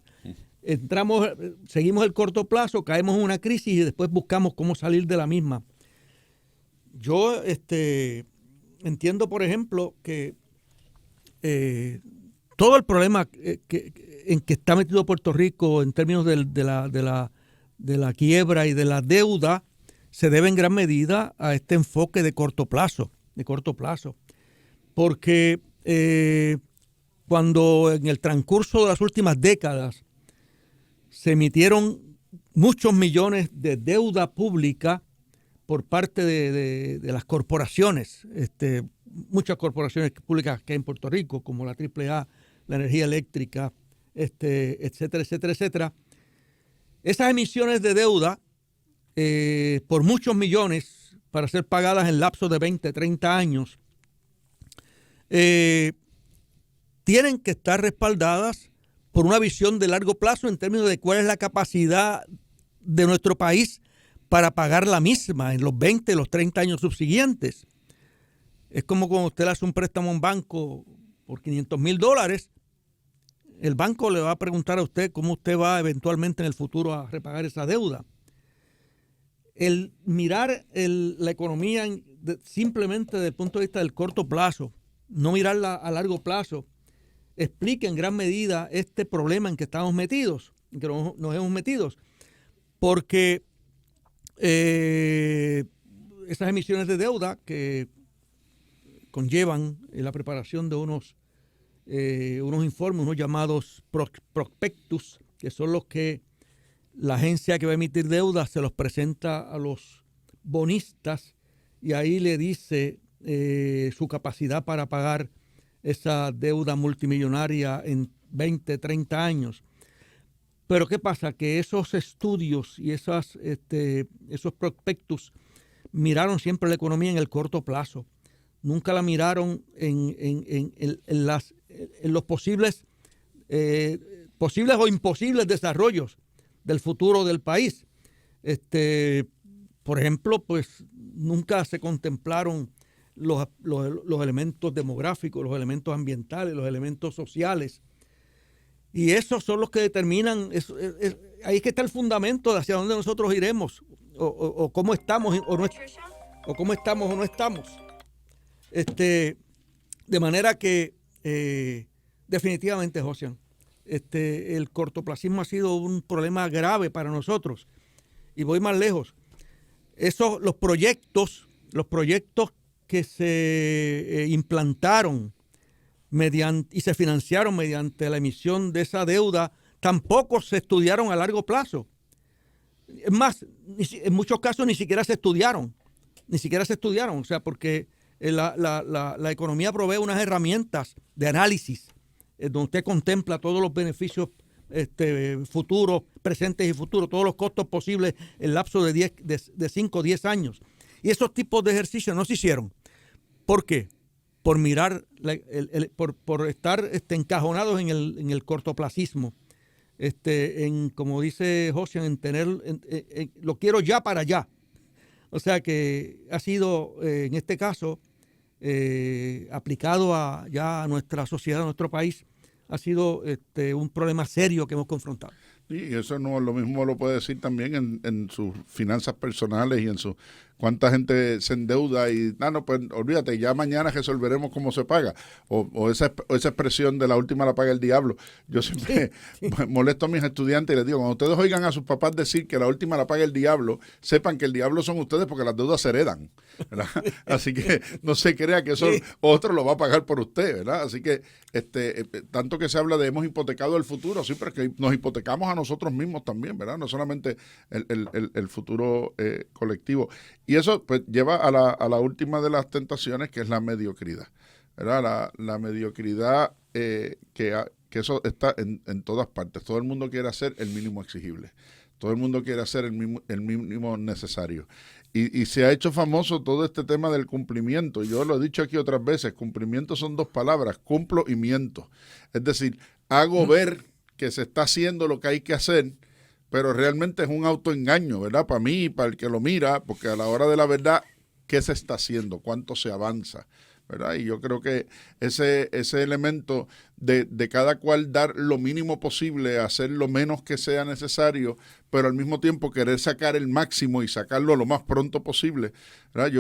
Seguimos el corto plazo, caemos en una crisis y después buscamos cómo salir de la misma. Yo entiendo, por ejemplo, que todo el problema en que está metido Puerto Rico en términos de la quiebra y de la deuda se debe en gran medida a este enfoque de corto plazo. Porque cuando en el transcurso de las últimas décadas se emitieron muchos millones de deuda pública por parte de las corporaciones, muchas corporaciones públicas que hay en Puerto Rico, como la AAA, la energía eléctrica, etcétera, etcétera, etcétera. Esas emisiones de deuda por muchos millones para ser pagadas en lapsos de 20, 30 años, tienen que estar respaldadas por una visión de largo plazo en términos de cuál es la capacidad de nuestro país para pagar la misma en los 20, los 30 años subsiguientes. Es como cuando usted le hace un préstamo a un banco por $500,000, el banco le va a preguntar a usted cómo usted va eventualmente en el futuro a repagar esa deuda. El mirar la economía simplemente desde el punto de vista del corto plazo, no mirarla a largo plazo, explica en gran medida este problema en que estamos metidos, en que nos hemos metido, porque esas emisiones de deuda que conllevan la preparación de unos informes, unos llamados prospectus, que son los que la agencia que va a emitir deuda se los presenta a los bonistas y ahí le dice su capacidad para pagar esa deuda multimillonaria en 20, 30 años. Pero ¿qué pasa? Que esos estudios y esos prospectus miraron siempre la economía en el corto plazo. Nunca la miraron en los posibles o imposibles desarrollos del futuro del país. Por ejemplo, pues nunca se contemplaron los elementos demográficos, los elementos ambientales, los elementos sociales. Y esos son los que determinan, ahí es que está el fundamento de hacia dónde nosotros iremos, o cómo estamos o cómo estamos o no estamos. De manera que definitivamente, Josian, el cortoplacismo ha sido un problema grave para nosotros. Y voy más lejos. Los proyectos que se implantaron y se financiaron mediante la emisión de esa deuda tampoco se estudiaron a largo plazo. Es más, en muchos casos ni siquiera se estudiaron, o sea, porque la economía provee unas herramientas de análisis donde usted contempla todos los beneficios futuros, presentes y futuros, todos los costos posibles en el lapso de 5 o 10 años. Y esos tipos de ejercicios no se hicieron. ¿Por qué? Por mirar, por estar encajonados en el cortoplacismo, como dice Josian, en tener, lo quiero ya para allá. O sea que ha sido, en este caso, aplicado ya a nuestra sociedad, a nuestro país, ha sido un problema serio que hemos confrontado. Y eso no lo mismo lo puede decir también en sus finanzas personales y en su cuánta gente se endeuda y no, pues olvídate, ya mañana resolveremos cómo se paga. O esa expresión de la última la paga el diablo. Yo siempre molesto a mis estudiantes y les digo, cuando ustedes oigan a sus papás decir que la última la paga el diablo, sepan que el diablo son ustedes porque las deudas se heredan, ¿verdad? Así que no se crea que eso otro lo va a pagar por usted, ¿verdad? Así que tanto que se habla de hemos hipotecado el futuro, sí, pero es que nos hipotecamos a nosotros mismos también, ¿verdad? No solamente el futuro colectivo. Y eso pues lleva a la última de las tentaciones, que es la mediocridad, ¿verdad? La mediocridad, que eso está en todas partes. Todo el mundo quiere hacer el mínimo exigible. Todo el mundo quiere hacer el mínimo necesario. Y se ha hecho famoso todo este tema del cumplimiento. Yo lo he dicho aquí otras veces, cumplimiento son 2 palabras, cumplo y miento. Es decir, hago ver que se está haciendo lo que hay que hacer, pero realmente es un autoengaño, ¿verdad? Para mí y para el que lo mira, porque a la hora de la verdad, ¿qué se está haciendo? ¿Cuánto se avanza? ¿Verdad? Y yo creo que ese elemento de cada cual dar lo mínimo posible, hacer lo menos que sea necesario, pero al mismo tiempo querer sacar el máximo y sacarlo lo más pronto posible, ¿verdad?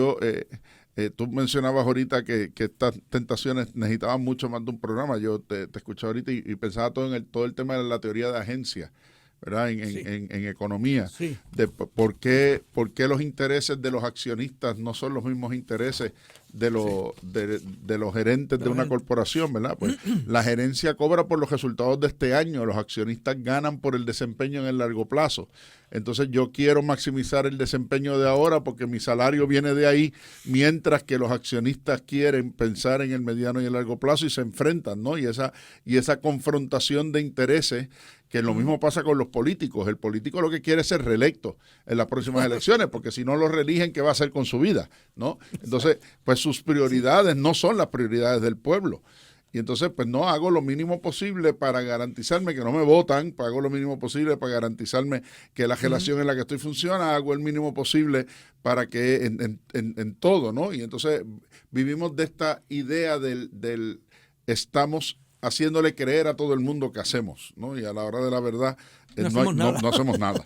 Tú mencionabas ahorita que estas tentaciones necesitaban mucho más de un programa. Yo te escuché ahorita y pensaba todo el tema de la teoría de agencia, ¿verdad? En economía, Sí. de por qué los intereses de los accionistas no son los mismos intereses de los gerentes de una corporación, ¿verdad? Pues la gerencia cobra por los resultados de este año, los accionistas ganan por el desempeño en el largo plazo. Entonces yo quiero maximizar el desempeño de ahora porque mi salario viene de ahí, mientras que los accionistas quieren pensar en el mediano y el largo plazo y se enfrentan, ¿no? Y esa confrontación de intereses, que lo mismo pasa con los políticos. El político lo que quiere es ser reelecto en las próximas elecciones, porque si no lo reeligen, ¿qué va a hacer con su vida? ¿No? Entonces, pues sus prioridades no son las prioridades del pueblo. Y entonces, pues no hago lo mínimo posible para garantizarme que no me votan, hago lo mínimo posible para garantizarme que la relación en la que estoy funciona, hago el mínimo posible para que en todo, ¿no? Y entonces vivimos de esta idea del estamos haciéndole creer a todo el mundo que hacemos, ¿no? Y a la hora de la verdad no hacemos nada.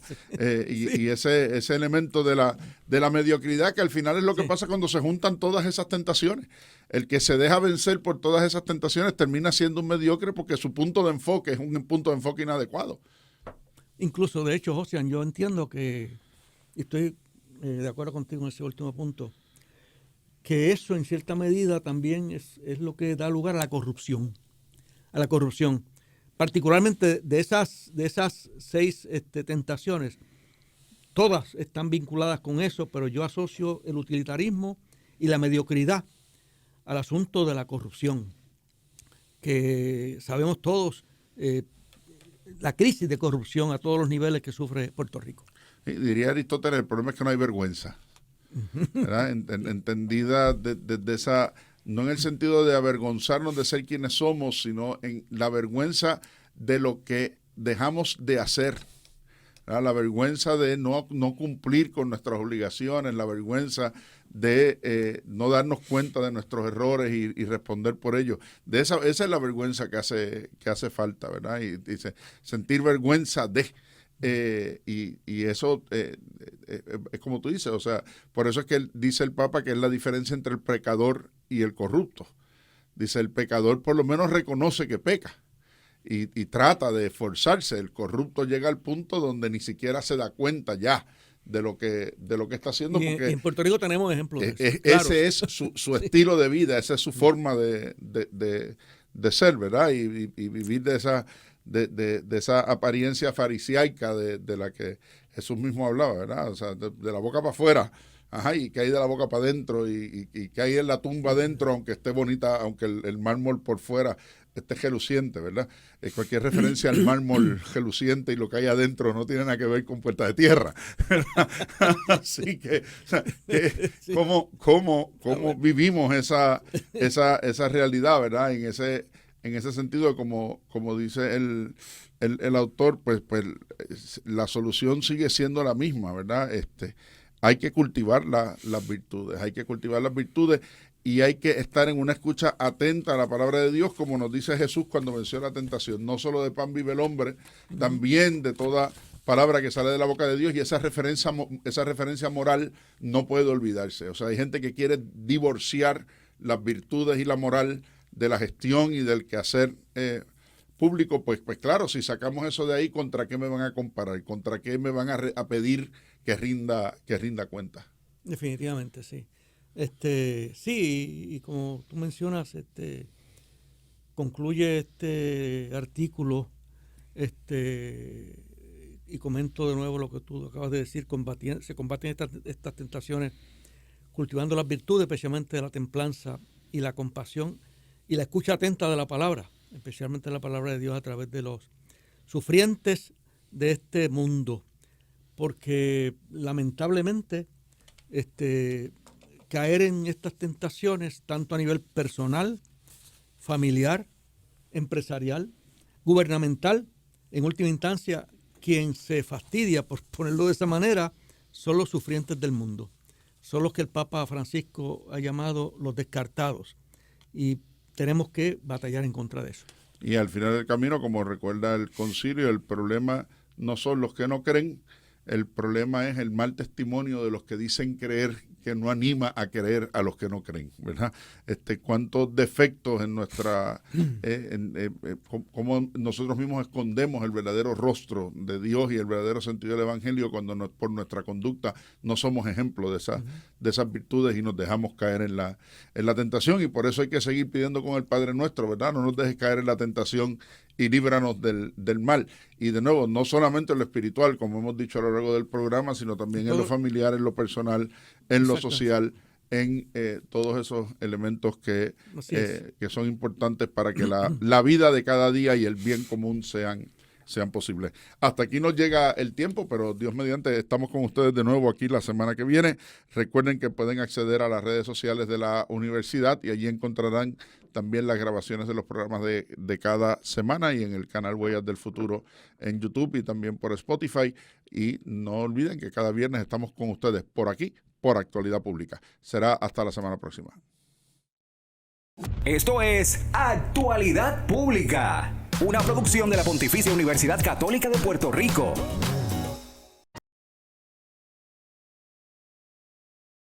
Y ese elemento de la mediocridad, que al final es lo que pasa cuando se juntan todas esas tentaciones. El que se deja vencer por todas esas tentaciones termina siendo un mediocre porque su punto de enfoque es un punto de enfoque inadecuado. Incluso, de hecho, Josian, yo entiendo que, y estoy de acuerdo contigo en ese último punto, que eso en cierta medida también es lo que da lugar a la corrupción. Particularmente de esas 6 tentaciones, todas están vinculadas con eso, pero yo asocio el utilitarismo y la mediocridad al asunto de la corrupción, que sabemos todos la crisis de corrupción a todos los niveles que sufre Puerto Rico. Y diría Aristóteles, el problema es que no hay vergüenza, ¿verdad? Entendida desde esa... No en el sentido de avergonzarnos de ser quienes somos, sino en la vergüenza de lo que dejamos de hacer, ¿verdad? La vergüenza de no cumplir con nuestras obligaciones, la vergüenza de no darnos cuenta de nuestros errores y responder por ellos. Esa es la vergüenza que hace falta, ¿verdad? Y dice, sentir vergüenza de... y eso es como tú dices, o sea, por eso es que dice el Papa que es la diferencia entre el pecador y el corrupto. Dice, el pecador por lo menos reconoce que peca y trata de esforzarse. El corrupto llega al punto donde ni siquiera se da cuenta ya de lo que está haciendo. Y porque en Puerto Rico tenemos ejemplos de eso. Ese es su estilo de vida, esa es su forma de ser, ¿verdad? Y vivir de esa apariencia farisaica de la que Jesús mismo hablaba, ¿verdad? O sea, de la boca para afuera, ajá, y que hay de la boca para adentro, y que hay en la tumba adentro, aunque esté bonita, aunque el mármol por fuera esté geluciente, ¿verdad? Cualquier referencia al mármol geluciente y lo que hay adentro no tiene nada que ver con Puerta de Tierra, ¿verdad? Así que, o sea, ¿cómo vivimos esa realidad, ¿verdad? En ese sentido, como dice el autor, pues la solución sigue siendo la misma, ¿verdad? Hay que cultivar las virtudes, y hay que estar en una escucha atenta a la palabra de Dios, como nos dice Jesús cuando venció la tentación. No solo de pan vive el hombre, también de toda palabra que sale de la boca de Dios, y esa referencia moral no puede olvidarse. O sea, hay gente que quiere divorciar las virtudes y la moral de la gestión y del quehacer público. Pues claro, si sacamos eso de ahí, ¿contra qué me van a comparar? ¿Contra qué me van a pedir que rinda cuenta? Definitivamente, sí. Sí, y como tú mencionas, concluye este artículo, y comento de nuevo lo que tú acabas de decir: se combaten estas tentaciones cultivando las virtudes, especialmente de la templanza y la compasión y la escucha atenta de la palabra, especialmente la palabra de Dios a través de los sufrientes de este mundo, porque lamentablemente caer en estas tentaciones, tanto a nivel personal, familiar, empresarial, gubernamental, en última instancia, quien se fastidia, por ponerlo de esa manera, son los sufrientes del mundo. Son los que el Papa Francisco ha llamado los descartados. Y tenemos que batallar en contra de eso. Y al final del camino, como recuerda el concilio, el problema no son los que no creen, el problema es el mal testimonio de los que dicen creer, que no anima a creer a los que no creen, ¿verdad? Cuántos defectos en nuestra, cómo nosotros mismos escondemos el verdadero rostro de Dios y el verdadero sentido del Evangelio cuando por nuestra conducta no somos ejemplo de esas virtudes y nos dejamos caer en la tentación. Y por eso hay que seguir pidiendo con el Padre Nuestro, ¿verdad? No nos dejes caer en la tentación y líbranos del mal. Y de nuevo, no solamente en lo espiritual, como hemos dicho a lo largo del programa, sino también en lo familiar, en lo personal, en lo social, en todos esos elementos que son importantes para que la vida de cada día y el bien común sean posibles. Hasta aquí nos llega el tiempo, pero Dios mediante estamos con ustedes de nuevo aquí la semana que viene. Recuerden que pueden acceder a las redes sociales de la universidad y allí encontrarán también las grabaciones de los programas de cada semana, y en el canal Huellas del Futuro en YouTube y también por Spotify. Y no olviden que cada viernes estamos con ustedes por aquí, por Actualidad Pública. Será hasta la semana próxima. Esto es Actualidad Pública, una producción de la Pontificia Universidad Católica de Puerto Rico.